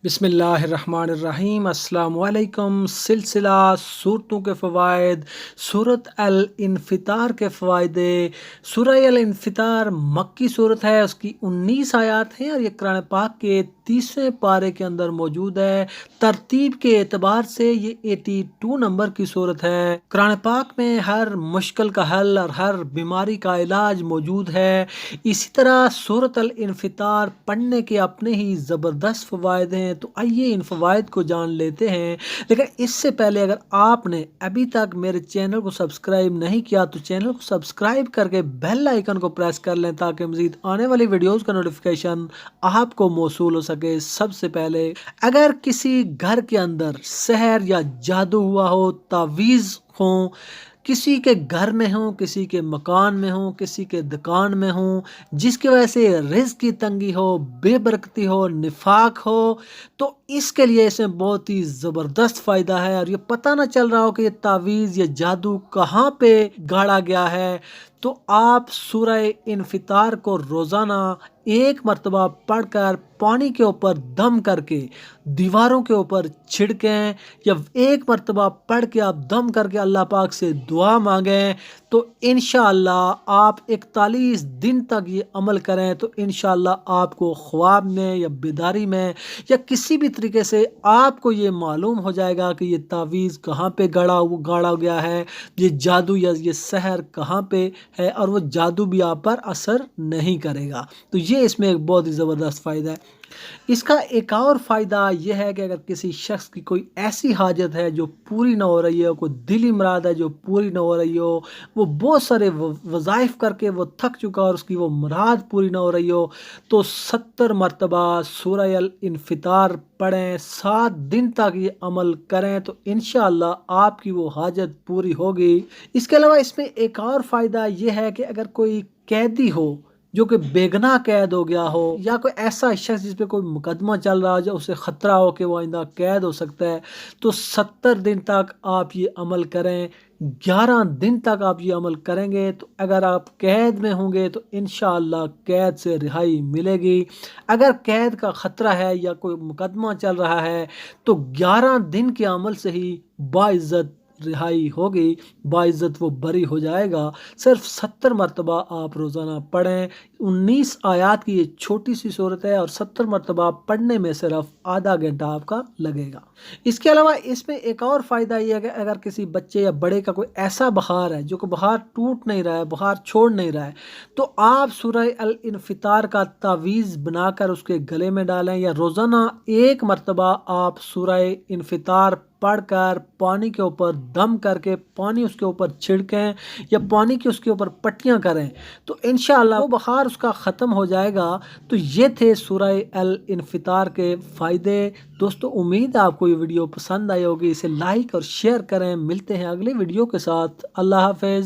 बिस्मिल्लाहिर्रहमानिर्रहीम। अस्सलाम वालेकुम। सिलसिला सूरतों के फ़वाइद, सूरत अल-इन्फ़ितार के फ़ायदे। सूरह अल-इन्फ़ितार मक्की सूरत है, उसकी 19 आयात हैं और ये कुरान पाक के 30वें पारे के अंदर मौजूद है। तरतीब के एतबार से ये 82 नंबर की सूरत है। कुरान पाक में हर मुश्किल का हल और हर बीमारी का इलाज मौजूद है। इसी तरह सूरत अल-इन्फ़ितार पढ़ने के अपने ही ज़बरदस्त फ़वाइद हैं, तो आइए इन फ़वाइद को जान लेते हैं। लेकिन इससे पहले अगर आपने अभी तक मेरे चैनल को सब्सक्राइब नहीं किया तो चैनल को सब्सक्राइब करके बेल आइकन को प्रेस कर लें ताकि मज़ीद आने वाली वीडियोज़ का नोटिफिकेशन आपको मौसूल हो सके। सबसे पहले, अगर किसी घर के अंदर सहर या जादू हुआ हो, तावीज़ हो, किसी के घर में हो, किसी के मकान में हो, किसी के दुकान में हो, जिसकी वजह से रिज़्क़ की तंगी हो, बेबरकती हो, निफाक हो, तो इसके लिए इसमें बहुत ही ज़बरदस्त फ़ायदा है। और ये पता ना चल रहा हो कि ये तावीज़ या जादू कहाँ पे गाड़ा गया है, तो आप सूरह इन्फ़ितार को रोज़ाना एक मरतबा पढ़कर पानी के ऊपर दम करके दीवारों के ऊपर छिड़कें, या एक मरतबा पढ़ के आप दम करके अल्लाह पाक से दुआ मांगें, तो इंशाअल्लाह आप 41 दिन तक ये अमल करें तो इंशाअल्लाह आपको ख्वाब में या बेदारी में या किसी भी तरीके से आपको ये मालूम हो जाएगा कि ये तावीज़ कहाँ पे गाड़ा गया है, ये जादू या ये सहर कहाँ पे है, और वो जादू भी आप पर असर नहीं करेगा। तो ये इसमें एक बहुत ही ज़बरदस्त फ़ायदा है। इसका एक और फ़ायदा यह है कि अगर किसी शख्स की कोई ऐसी हाजत है जो पूरी ना हो रही हो, कोई दिली मुराद है जो पूरी ना हो रही हो, वो बहुत सारे वज़ाइफ करके वो थक चुका और उसकी वो मुराद पूरी ना हो रही हो, तो 70 मरतबा सूरह अल-इन्फ़ितार पढ़ें, 7 दिन तक ये अमल करें तो इंशाअल्लाह आपकी वो हाजत पूरी होगी। इसके अलावा इसमें एक और फ़ायदा ये है कि अगर कोई कैदी हो जो कि बेगुनाह कैद हो गया हो, या कोई ऐसा शख्स जिस पे कोई मुकदमा चल रहा हो जो उसे ख़तरा हो कि वो आइंदा कैद हो सकता है, तो 70 दिन तक आप ये अमल करें। 11 दिन तक आप ये अमल करेंगे तो अगर आप कैद में होंगे तो इंशाअल्लाह कैद से रिहाई मिलेगी। अगर कैद का ख़तरा है या कोई मुकदमा चल रहा है तो 11 दिन के अमल से ही बाइज़्ज़त रिहाई होगी, बाइज़्ज़त वो बरी हो जाएगा। सिर्फ 70 मरतबा आप रोज़ाना पढ़ें। 19 आयात की ये छोटी सी सूरत है और 70 मरतबा पढ़ने में सिर्फ आधा घंटा आपका लगेगा। इसके अलावा इसमें एक और फ़ायदा ये है कि अगर किसी बच्चे या बड़े का कोई ऐसा बुखार है जो कि बुखार टूट नहीं रहा है, बुखार छोड़ नहीं रहा है, तो आप सूरह अल-इन्फ़ितार का तावीज़ बनाकर उसके गले में डालें, या रोज़ाना एक मरतबा आप सूरह इन्फ़ितार पढ़कर पानी के ऊपर दम करके पानी उसके ऊपर छिड़कें या पानी की उसके ऊपर पट्टियाँ करें, तो इंशाअल्लाह वो बुखार उसका ख़त्म हो जाएगा। तो ये थे सूरह अल-इन्फ़ितार के फ़ायदे। दोस्तों, उम्मीद है आपको ये वीडियो पसंद आई होगी। इसे लाइक और शेयर करें। मिलते हैं अगले वीडियो के साथ। अल्लाह हाफ़िज़।